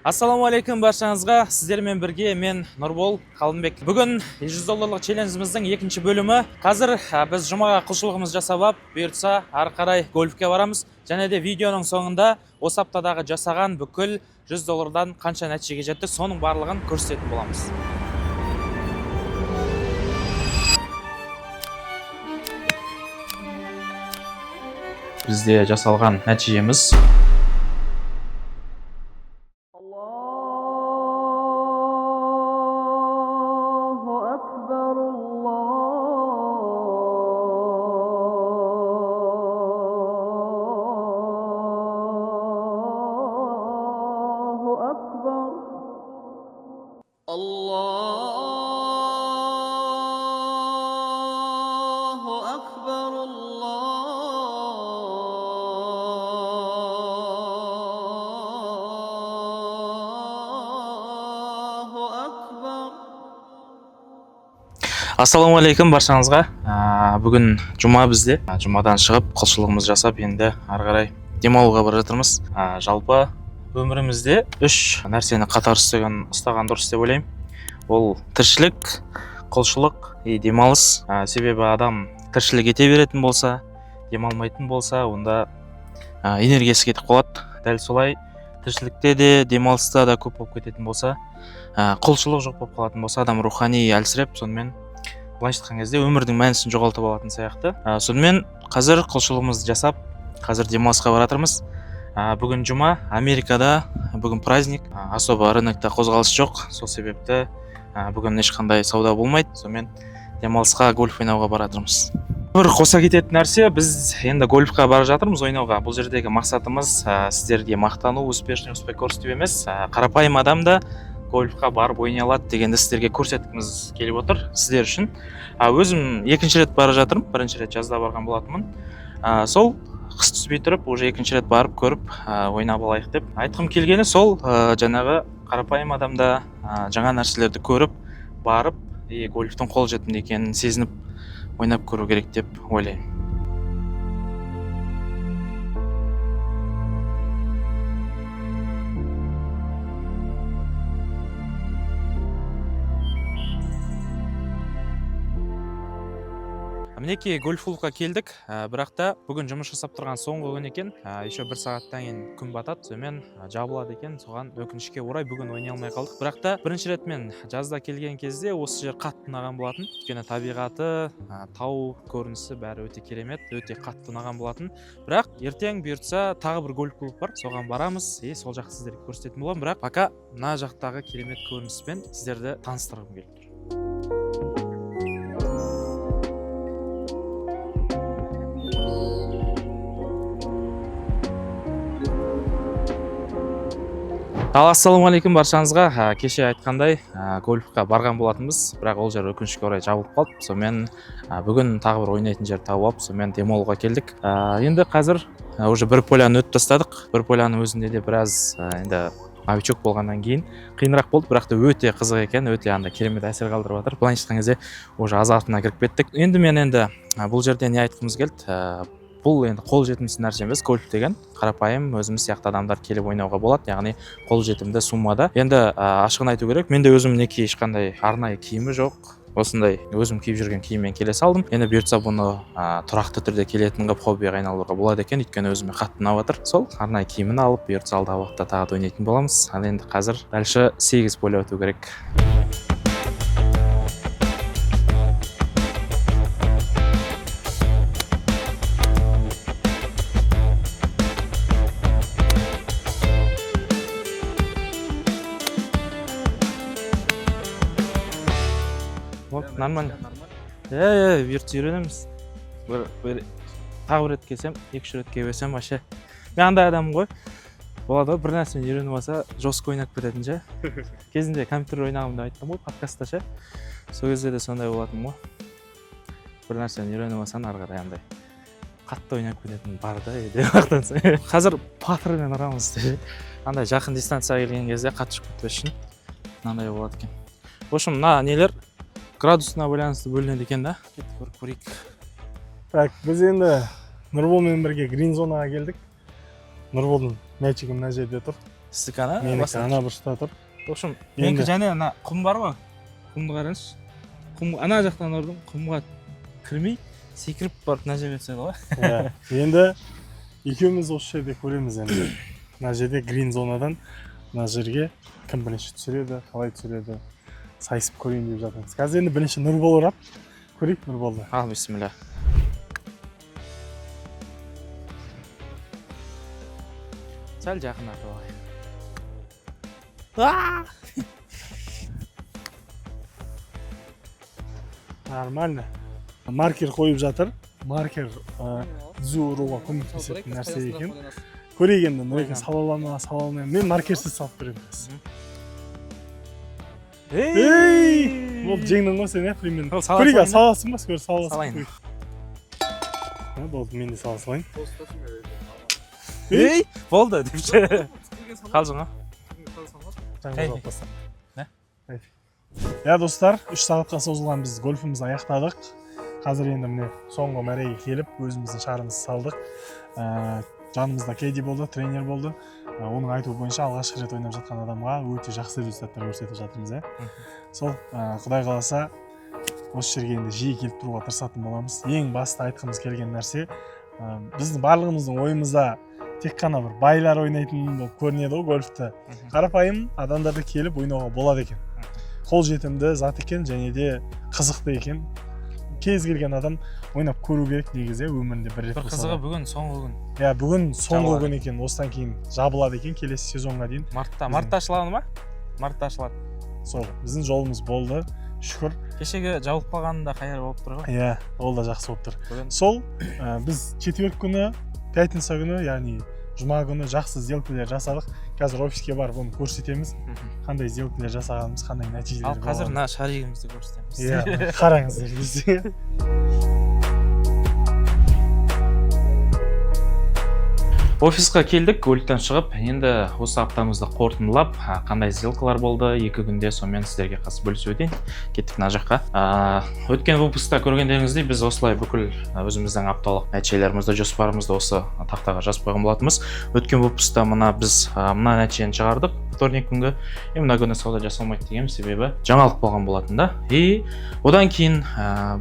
Ассалаумағалейкум баршаңызға. Сіздермен бірге мен Нұрбол Қалымбек. Бүгін $100 челленджіміздің екінші бөлімі. Қазір біз жұмаға құлшылығымыз жасап алып, бұйыртса ары қарай гольфке барамыз. Және де видеоның соңында осы аптадағы жасаған бүкіл $100-дан қанша нәтижеге жетті, соның барлығын көрсететін боламыз. Бізде жасалған нәтижеміз Ассалаумағалейкум баршаңызға. Бүгін жұма бізде. Жұмадан шығып құлшылығымыз жасап, енді ары қарай демалуға бара жатырмыз. Жалпы өмірімізде 3 нәрсені қатар ұстаған дұрыс деп ойлаймын. Ол тіршілік, құлшылық и демалыс. Себебі адам тіршілік ете беретін болса, демалмайтын болса, онда энергиясы кетіп қалады. Дәл солай тіршілікте де, демалыста да көп болып кететін болса, құлшылық жоқ болып қалатын болса, адам рухани әлсіреп, сонымен былайша айтқан кезде өмірдің мәнісін жоғалтып алатын сияқты. Сонымен қазір құлшылығымызды жасап, қазір демалысқа баратырмыз. Бүгін жұма, Америкада бүгін праздник, особо рынокта қозғалыс жоқ. Сол себепті бүгін ешқандай сауда болмайды. Сонымен демалысқа гольф ойнауға баратырмыз. Бір қоса кететін нәрсе, біз енді гольфқа бара жатырмыз ойнауға. Бұл жердегі мақсатымыз сіздерге мақтану, успешный успех көрсету емес. Қарапайым адам да гольфқа барып ойнай алады дегенді сіздерге көрсеткіміз келіп отыр, сіздер үшін. Өзім екінші рет бара жатырмын, бірінші рет жазда барған болатынмын. Сол қыс түспей тұрып, уже екінші рет барып көріп ойнап алайық деп айтқым келгені сол, жаңағы қарапайым адамда жаңа нәрселерді көріп, барып, гольфтың қолжетімді екенін сезініп ойнап көру керек деп ойлаймын. Мінекей гольф-клубқа келдік, бірақ та бүгін жұмыс жасап тұрған соңғы күн екен. Еще 1 сағаттан кейін күн батады, сонымен жабылады екен. Соған өкінішке орай бүгін ойнай алмай қалдық. Бірақ та бірінші рет мен жазда келген кезде осы жер қатты ұнаған болатын. Өйткені табиғаты, тау көрінісі бәрі өте керемет, өте қатты ұнаған болатын. Бірақ ертең бұйыртса тағы бір гольф-клуб бар, соған барамыз. Сол жақты сіздерге көрсететін боламын. Бірақ пока мына жақтағы керемет көрініспен сіздерді таныстырғым келіп тұр. Ассалаумағалейкум баршаңызға. Кеше айтқандай гольфқа барған болатынбыз, бірақ ол жер өкінішке орай жабылып қалды. Сонымен бүгін тағы бір ойнайтын жер тауып алып, сонымен демалуға келдік. Енді қазір уже бір поляны өтіп тастадық. Бір поляның өзінде де біраз енді новичок болғаннан кейін қиынырақ болды, бірақ та өте қызық екен, өте керемет әсер қалдырып жатыр. Былайша айтқан кезде уже азартына кіріп кеттік. Енді мен бұл жерде не айтқымыз келді? Бұл енді қолжетімді нәрсе емес, гольф деген қарапайым өзіміз сияқты адамдар келіп ойнауға болады, яғни қолжетімді суммада. Енді ашығын айту керек, менде өзім мінекей ешқандай арнайы киімі жоқ. Осындай өзім киіп жүрген киіммен келе салдым. Енді бұйыртса бұны тұрақты түрде келетін қылып хоббиге айналдыруға болады екен, өйткені өзіме қатты ұнап жатыр. Сол арнайы киімін алып, бұйыртса алдағы уақытта тағы да ойнайтын боламыз. Ал енді қазір дальше 8 поле өту керек. Нормально. Бұйыртса үйренеміз. Тағы бір рет келсем, 2-3 рет келбесем, вообще. Мен андай адамым ғой. Болады, бір нәрсені үйреніп алса, жостко ойнап кететін ше. Кезінде компьютер ойнағымды айттым ғой, подкастта ше. Сол кезде де сондай болатын ғой. Бір нәрсені үйреніп алсаң, ары қарай андай қатты ойнап кететін бар да, деп мақтансаң. Қазір патрмен ұрамыз деп. Андай жақын дистанцияға келген кезде қатты шығып кетпес үшін мынандай болады екен. В общем, мына нелер градусына байланысты бөлінеді екен да. Кеттік көрейік. Так, біз енді Нұрболмен бірге грин зонаға келдік. Нұрболдың мячигі мына жерде тұр. сіздікі ана Менікі ана бұрышта тұр. в общем менікі және ана құм бар ғой, құмды қараңызшы, құм ана жақтан ұрдым, құмға кірмей секіріп барып мына жерге түседі ғой. Енді екеуміз осы жерде көреміз енді. Мына жерде грин зонадан мына жерге кім бірінші түсіреді, қалай түсіреді, сайысып көрейін деп жатырмыз. Қазір енді бірінші Нұрбол ұрап, көрейік Нұрболды. Ал, бисмилля. Сәл жақын аты бағай. Нормально. Маркер қойып жатыр. Маркер түзу ұруға көмектесетін нәрсе екен. Көрейік енді, Нұрекең сала ала ма, мен маркерсіз салып беремін қазір. Болды, жеңдің ғой сен, примерно. Көрейік, саласың ба, скөр саласың. Болды, мен де сала салайын. Болды, депші. Қалжың ға? Достар, 3 сағатқа созылған біз гольфімізді аяқтадық. Қазір енді міне соңғы мәреге келіп, өзіміздің шарымызды салдық. Жанымызда Кейди болды, тренер болды. Оның айтуы бойынша алғашқы рет ойнап жатқан адамға өте жақсы результаттар көрсетіп жатырмыз. Сол, Құдай қаласа, осы жерге енді жиі келіп тұруға тырысатын боламыз. Ең басты айтқымыз келген нәрсе, біздің барлығымыздың ойымызда тек қана бір байлар ойнайтын болып көрінеді ғой гольфті. Қарапайым адамдарды келіп ойнауға болады екен. Қолжетімді зат екен және де қызықты екен. Кез келген адам ойнап көру керек негізі өмірінде бір рет. Бір қызығы бүгін соңғы күн. Бүгін соңғы күн екен. Осыдан кейін жабылады екен келесі сезонға дейін. Мартта ашылады ма? Мартта ашылады. Сол, біздің жолымыз болды. Шүкір. Кешегі жабылып қалғанында қайыр болып тұр ғой. Ол да жақсы болып тұр. Сол, біз четверг күні, пятница күні, яғни жұма күні жақсы сделкалар жасадық. Қазір офиске барып оны көрсетеміз. Қандай сделкалар жасағанымыз, қандай нәтижелер болғанын. Ал қазір мына шаригімізді көрсетеміз. Қараңыздар бізде. Офисқа келдік, гольфтан шығып, енді осы аптамызды қорытындылап, қандай сделкалар болды, 2 күнде сонымен сіздерге қатысып бөлісіп өтейін. Кеттік мына жаққа. Өткен выпуста көргендеріңіздей біз осылай бүкіл өзіміздің апталық нәтижелерімізді, жоспарымызды осы тақтаға жазып қойған болатынбыз. Өткен выпуста біз мына нәтижені шығардық. Вторник күнгі, мына күні сауда жасалмайды деген себебі жаңалық болған болатын да. Одан кейін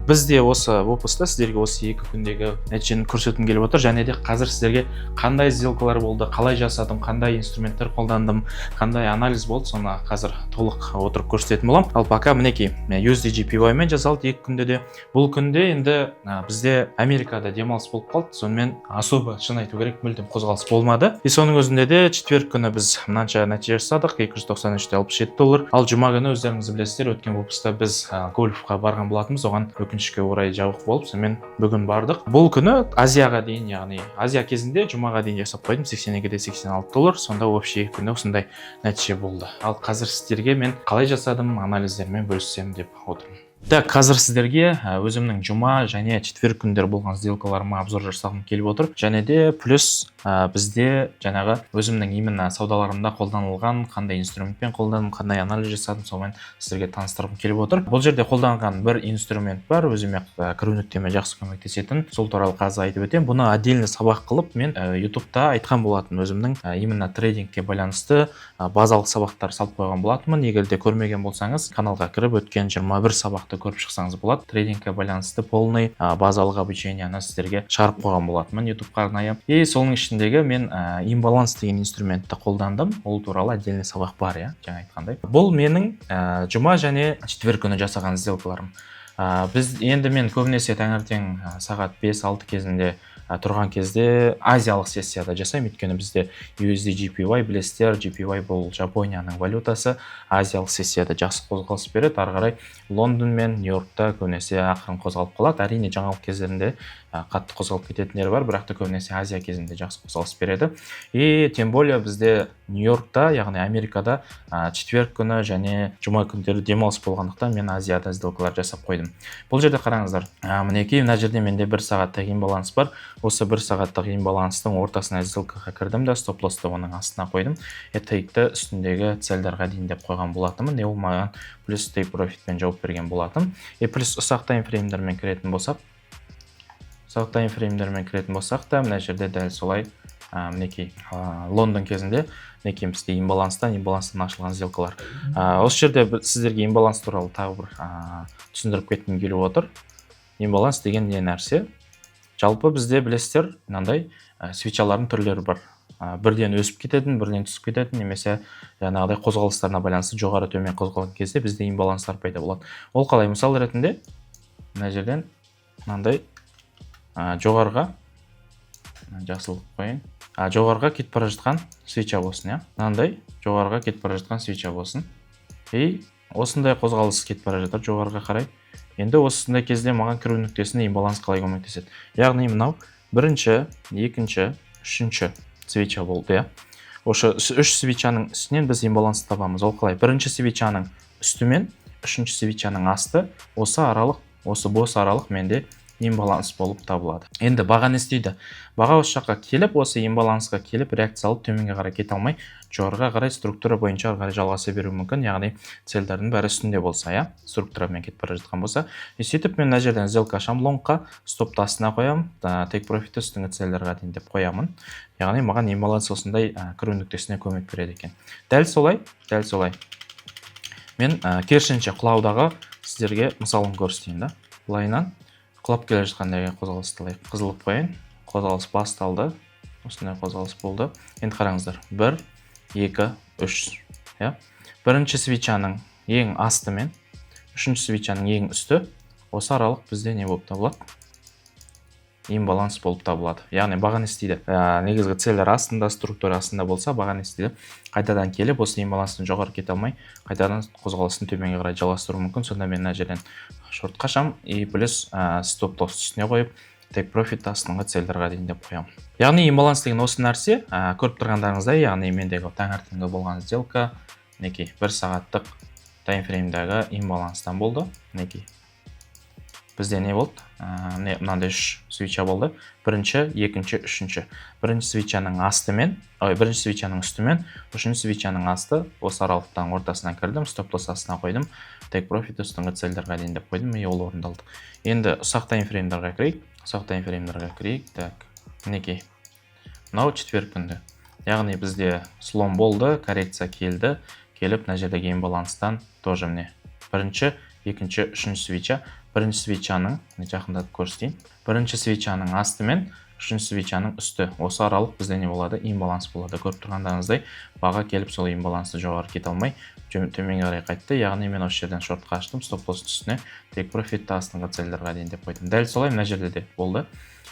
бізде осы выпуста сіздерге осы 2 күндегі нәтижені көрсеткім келіп отыр, және де қазір сіздерге қандай сделкалар болды, қалай жасадым, қандай инструменттер қолдандым, қандай анализ болды, соны қазір толық отырып көрсететін боламын. Ал пока мінекей USD/JPY мен жасалды 2 күнде де. Бұл күнде енді бізде Америкада демалыс болып қалды, сонымен особо шын айту керек, мүлдем қозғалыс болмады. Соның өзінде де четверг күні біз мынанша нәтиже жасадық, $293.67. Ал жұма күні өздеріңіз білесіздер, өткен выпуста біз гольфқа барған болатынбыз, оған өкінішке орай жабық болып, сонымен бүгін бардық. Бұл күні Азияға дейін, яғни Азия кезінде жұмаға дейін жасап қойдым, $82.86. Сонда общий күні осындай нәтиже болды. Ал қазір сіздерге мен қалай жасадым, анализдермен бөліссем деп отырмын. Так, қазір сіздерге өзімнің жұма және четверг күндері болған сделкаларыма обзор жасағым келіп отыр. Және де плюс бізде жаңағы өзімнің именно саудаларымда қолданылған қандай инструментпен қолдандым, қандай анализ жасадым, сонымен сіздерге таныстырғым келіп отыр. Бұл жерде қолданған бір инструмент бар, өзіме кіру нүктеме жақсы көмектесетін. Сол туралы қазір айтып өтемін. Бұны отдельный сабақ қылып мен YouTube'та айтқан болатын, өзімнің именно трейдингке байланысты базалық сабақтар салып қойған болатынмын. Егер де көрмеген болсаңыз, каналға кіріп өткен 21 сабақты көріп шықсаңыз болады. Трейдингке байланысты полный базалық обучениені сіздерге шығарып қойған болатынмын YouTube'қа арнайы. Соның ішіндегі мен имбаланс деген инструментті қолдандым. Ол туралы отдельный сабақ бар, жаңа айтқандай. Бұл менің жұма және четверг күні жасаған сделкаларым. Біз енді мен көбінесе таңертең сағат 5-6 кезінде тұрған кезде азиялық сессияда жасаймын, өйткені бізде USD/JPY білесіздер, JPY бұл Жапонияның валютасы, азиялық сессияда жақсы қозғалыс береді. Ары қарай Лондон мен Нью-Йоркта көбінесе ақырын қозғалып қалады. Әрине жаңалық кездерінде қатты қозғалып кететіндер бар, бірақ та көбінесе Азия кезінде жақсы қозғалыс береді. Тем более бізде Нью-Йоркта, яғни Америкада четверг күні және жұма күндері демалыс болғандықтан мен Азияда сделкалар жасап қойдым. Бұл жерде қараңыздар, мінекей мына жерде менде 1 сағаттық имбаланс бар. Осы 1 сағаттық имбаланстың ортасына сделкаға кірдім да стоп-лоссты оның астына қойдым. Take-ті үстіндегі целдарға дейін деп қойған болатынмын. Ол маған плюс take profitпен жауап берген болатын. Плюс ұсақ таймфреймдермен кіретін болсақ, да мына жерде дәл солай мінекей Лондон кезінде мінекей бізде имбаланстан ашылған сделкалар. Осы жерде сіздерге имбаланс туралы тағы бір түсіндіріп кеткім келіп отыр. Имбаланс деген не нәрсе? Жалпы бізде білесіздер, мынандай свечалардың түрлері бар. Бірден өсіп кететін, бірден түсіп кететін, немесе жаңағыдай қозғалыстарына байланысты жоғары төмен қозғалған кезде бізде имбаланстар пайда болады. Ол қалай? Мысал ретінде мына жерден мынандай жоғарыға жасыл қойын. Жоғарыға кетіп бара жатқан свеча болсын, мынандай жоғарыға кетіп бара жатқан свеча болсын. Осындай қозғалыс кетіп бара жатыр жоғарыға қарай. Енді осындай кезде маған кіру нүктесіне имбаланс қалай көмектеседі? Яғни мынау бірінші, екінші, үшінші свеча болды, Осы үш свечаның үстінен біз имбаланс табамыз. Ол қалай? Бірінші свечаның үсті мен үшінші свечаның асты, осы бос аралық менде имбаланс болып табылады. Енді баға не істейді? Баға осы жаққа келіп, осы имбалансқа келіп, реакция алып төменге қарай кете алмай, жоғарыға қарай структура бойынша ары қарай жалғаса беруі мүмкін. Яғни цельдердің бәрі үстінде болса, структурамен кетіп бара жатқан болса, сөйтіп мен мына жерден сделка ашамын, лонгқа, стопты астына қоямын, take profit үстіңгі цельдерға дейін деп қоямын. Яғни маған имбаланс осындай кіру нүктесіне көмек береді екен. Дәл солай. Мен керісінше құлаудағы сіздерге мысалын көрсетейін. Былайынан құлап келе жатқандайға қозғалысты қызылып қояйын. Қозғалыс басталды. Осындай қозғалыс болды. Енді қараңыздар. 1, 2, 3. Бірінші свечаның ең асты мен үшінші свечаның ең үсті, осы аралық бізде не болып табылады? Имбаланс болып табылады. Яғни баға не істейді? Негізгі целлер астында, структура астында болса, баға не істейді? Қайтадан келіп, осы имбаланстың жоғары кете алмай, қайтадан қозғалысын төменге қарай жалғастыру мүмкін. Сонда мен мына жерден шорт қашам, плюс стоп лосс үстіне қойып, take profit астыңғы целлерға дейін деп қоямын. Яғни имбаланс деген осы нәрсе, көріп тұрғандарыңыздай, яғни мендегі таңертеңгі болған сделка, мінекей 1 сағаттық таймфреймдегі имбаланстан болды. Мінекей бізде не болды? Мынандай 3 свеча болды. Бірінші, екінші, үшінші. Бірінші свечаның үсті мен, үшінші свечаның асты, осы аралықтың ортасына кірдім, стоп-лосс астына қойдым, take profit үстіңгі цельдерға дейін деп қойдым, ол орындалды. Енді ұсақ таймфреймдерға кірейік. Так, мінекей. Мынау четверг күнді. Яғни бізде слом болды, коррекция келді. Келіп, мына жердегі имбаланстан тоже міне. Бірінші, екінші, үшінші свеча. Бірінші свечаның, жақындатып көрсетейін. Бірінші свечаның асты мен үшінші свечаның үсті. Осы аралық бізде не болады? Имбаланс болады. Көріп тұрғандарыңыздай, баға келіп сол имбалансты жоғары кете алмай, төменге қарай қайтты. Яғни мен осы жерден шортқа аштым, стоп-лосс үстіне take profit астыңғы цельдерға дейін деп қойдым. Дәл солай мына жерде де болды.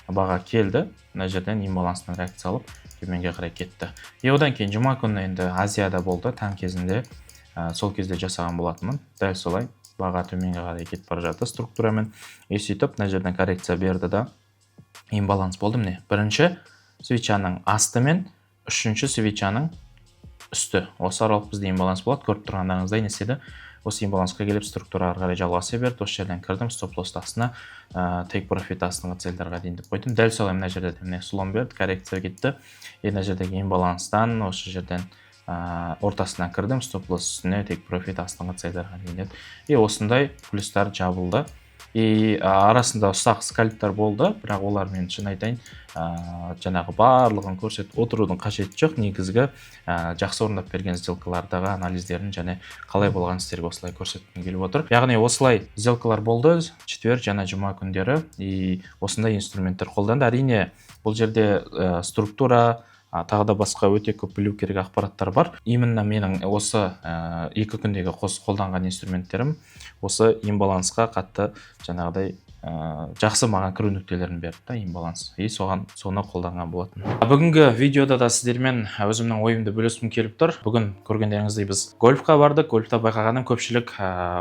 Баға келді, мына жерден имбаланстың реакция алып, төменге қарай кетті. Одан кейін жұма күні енді Азияда болды, таң кезінде сол кезде жасаған болатынмын. Дәл солай баға төменге қарай кетіп бара жатты структурамен. Сөйтіп мына жерден коррекция берді да имбаланс болды. Міне, бірінші свечаның асты мен үшінші свечаның үсті. Осы аралық бізде имбаланс болады. Көріп тұрғандарыңыздай не істеді? Осы имбалансқа келіп структура ары қарай жалғаса берді. Осы жерден кірдім, стоп-лосс астына, take profit астыңғы цельдерға дейін деп қойдым. Дәл солай мына жерде міне слом берді, коррекция кетті. Мына жердегі имбаланстан осы жерден ортасына кірдім, стоп-лосс үстіне take profit астыңғы цельдерға дейін деді. Осындай плюстар жабылды. Арасында ұсақ скальптар болды, бірақ олар мен шын айтайын, жаңағы барлығын көрсетіп отырудың қажеті жоқ. Негізгі жақсы орындап берген сделкалардағы анализдерін және қалай болған істерге осылай көрсеткім келіп отыр. Яғни осылай сделкалар болды четверг және жұма күндері. Осындай инструменттер қолданды. Әрине бұл жерде структура, тағы да басқа өте көп білу керек ақпараттар бар. Именно менің осы 2 күндегі қолданған инструменттерім осы имбалансқа қатты жаңағыдай жақсы маған кіру нүктелерін берді, имбаланс. Соны қолданған болатын. Бүгінгі видеода да сіздермен өзімнің ойымды бөліскім келіп тұр. Бүгін көргендеріңіздей біз гольфқа бардық. Гольфта байқағаным көпшілік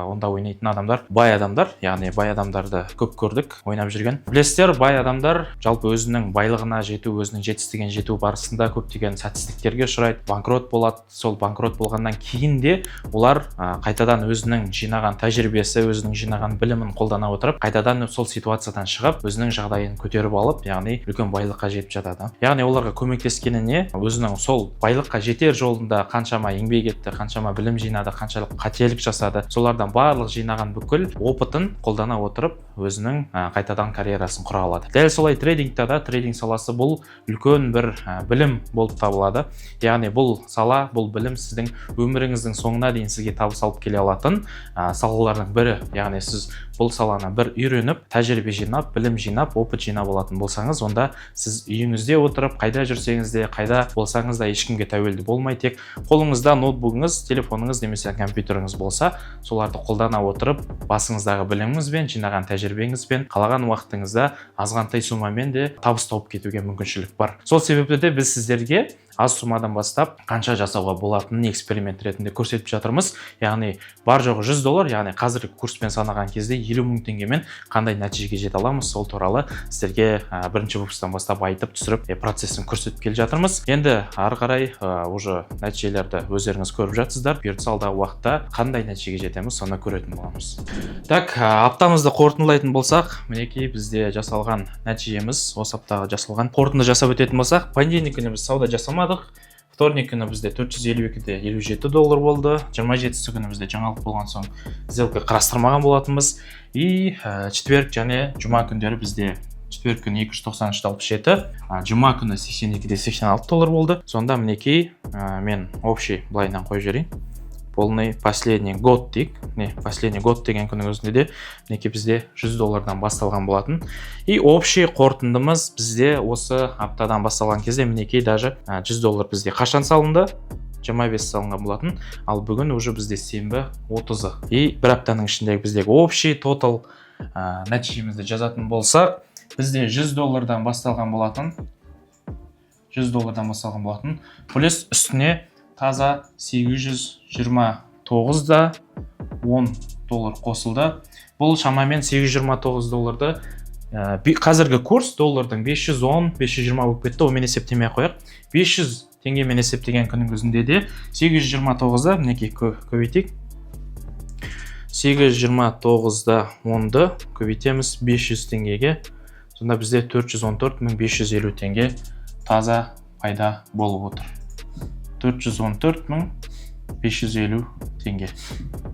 онда ойнайтын адамдар, бай адамдар, яғни бай адамдарды көп көрдік ойнап жүрген. Білесіздер, бай адамдар жалпы өзінің байлығына жету, өзінің жетістігіне жету барысында көптеген сәтсіздіктерге ұшырайды, банкрот болады. Сол банкрот болғаннан кейін де олар қайтадан өзінің жинаған тәжірибесі, өзінің жинаған білімін қолдана отырып, қайтадан сол ситуациядан шығып өзінің жағдайын көтеріп алып, яғни үлкен байлыққа жетіп жатады. Яғни оларға көмектескеніне өзінің сол байлыққа жетер жолында қаншама еңбек етті, қаншама білім жинады, қаншалық қателік жасады, солардан барлық жинаған бүкіл опытын қолдана отырып өзінің қайтадан карьерасын құра алады. Дәл солай трейдингта да, трейдинг саласы бұл үлкен бір білім болып табылады. Яғни бұл сала, бұл білім сіздің өміріңіздің соңына дейін сізге табыс алып келе алатын салалардың бірі. Яғни сіз бұл саланы бір үйреніп, тәжірибе жинап, білім жинап, опыт жинап алатын болсаңыз, онда сіз үйіңізде отырып, қайда жүрсеңіз де, қайда болсаңыз да ешкімге тәуелді болмай, тек қолыңызда ноутбугыңыз, телефоныңыз немесе компьютеріңіз болса, соларды қолдана отырып, басыңыздағы біліміңізбен, жинаған тәжірибеңізбен, қалаған уақытыңызда азғантай сумамен де табыс тауып кетуге мүмкіншілік бар. Сол себепті де біз сіздерге аз сумадан бастап қанша жасауға болатынын эксперимент ретінде көрсетіп жатырмыз. Яғни бар жоғы $100, яғни қазіргі курспен санаған кезде 50 000 теңгемен қандай нәтижеге жете аламыз, сол туралы сіздерге бірінші выпусктан бастап айтып түсіріп процесін көрсетіп келе жатырмыз. Енді ары қарай уже нәтижелерді өздеріңіз көріп жатсыздар. Бұйыртса алдағы уақытта қандай нәтижеге жетеміз, соны көретін боламыз. Так, аптамызды қорытындылайтын болсақ, мінекей бізде жасалған нәтижеміз, осы аптаға жасалған қорытынды жасап өтетін болсақ, понедельник күні біз сауда жасамадық. Вторник күні бізде $452-де $57 болды. 27 күні бізде жаңалық болған соң сделка қарастырмаған болатынбыз. И четверг және жұма күндері бізде четверг күні $293.67, жұма күні $82-де $86 болды. Сонда мінекей мен общий былайынан қойып жіберейін. Полный последний год дейік. Последний год деген күннің өзінде де мінекей бізде $100 басталған болатын. И общий қорытындымыз бізде осы аптадан басталған кезде мінекей даже $100 бізде қашан салынды? 25 салынған болатын. Ал бүгін уже бізде сенбі 30. И бір аптаның ішіндегі біздегі общий total нәтижемізді жазатын болсақ, бізде $100 басталған болатын. $100 басталған болатын. Плюс үстіне таза $829-да $10 қосылды. Бұл шамамен $829-ды қазіргі курс доллардың 510-520 болып кетті. Омен есептемей қояқ. 500 теңгемен есептеген күннің өзінде де 829-да мінекей көбейтейік. 829-да 10-ды көбейтеміз 500 теңгеге. Сонда бізде 414.550 теңге таза пайда болып отыр. 414.550 теңге.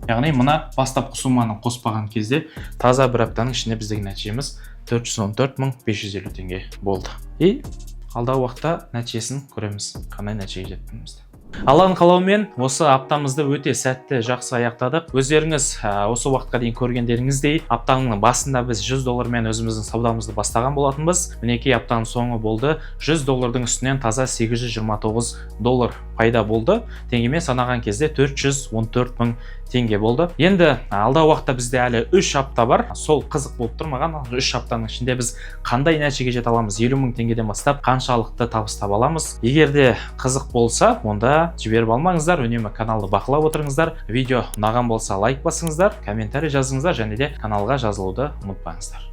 Яғни мұна бастапқы сумманы қоспаған кезде таза бір аптаның ішінде біздегі нәтижеміз 414.550 теңге болды. И алдағы уақытта нәтижесін көреміз, қандай нәтижеге жеттігімізді. Алланың қалауымен осы аптамызды өте сәтті, жақсы аяқтадық. Өздеріңіз осы уақытқа дейін көргендеріңіздей, аптаның басында біз $100 мен өзіміздің саудамызды бастаған болатынбыз. Мінекей аптаның соңы болды. $100-дың үстінен таза $829 пайда болды. Теңгемен санаған кезде 414.000 теңге болды. Енді алдағы уақытта бізде әлі 3 апта бар. Сол қызық болып тұрмаған. 3 аптаның ішінде біз қандай нәтижеге жете аламыз? 50 000 теңгеден бастап қаншалықты табыс таба аламыз? Егер де қызық болса, онда жіберіп алмаңыздар, үнемі каналды бақылап отырыңыздар. Видео ұнаған болса лайк басыңыздар, комментарий жазыңыздар және де каналға жазылуды ұмытпаңыздар.